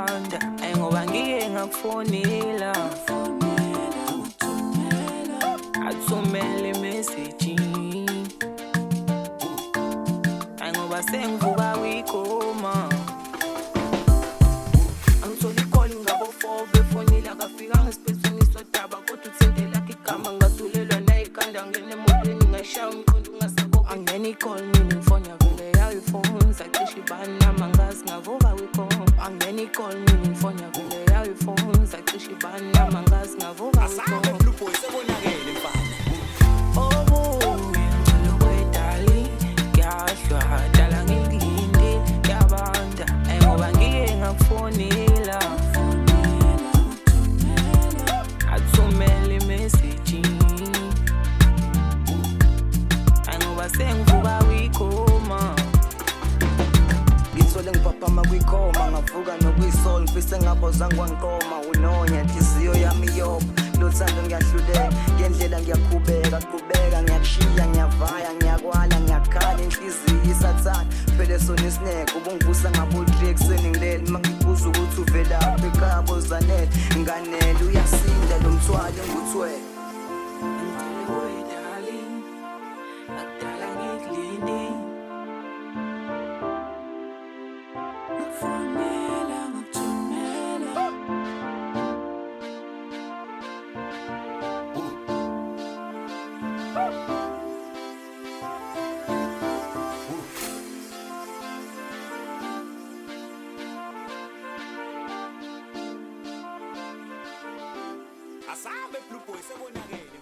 ngiyabanda ngoba ngike ngakufonela athumele imessage ngoba sengivuka kwigoma angitholi icall ngabo 4 befonile akafika ngesipesini sodaba kodwa uthintela igama ngasulelwa nayikhanda ngene emotweni ngashaya umqondo ungasabo angena icall mina ngifona vele yayo ifone sacisha ibani amangazi ngavuka kwigoma angena icall mina ngifona vele yayo ifone sacisha ibani amangazi ngavuka kwigoma Blue Boy sebonakele mfana fonela athumele imessage ngoba sengivuka kwigoma ngithole ngiphapama kwikhoma ngavuka nokuyisol ngifise ngaboza ngwanqoma unonya inhliziyo yami yoba lothando ngiyahluleka ngendlela ngiyaqhubeka ngiyakushiya ngiyavaya ngiyakwala ngiyakhala inhliziyo isathana phele sona isineke ubungivusa ngabo-3 ekuseni ngilele mangibuza ukuthi uvelaphi ekhaya bozanele nganele uyasinda lo mthwalo enguthwele Asabe Blue Boy sebonakele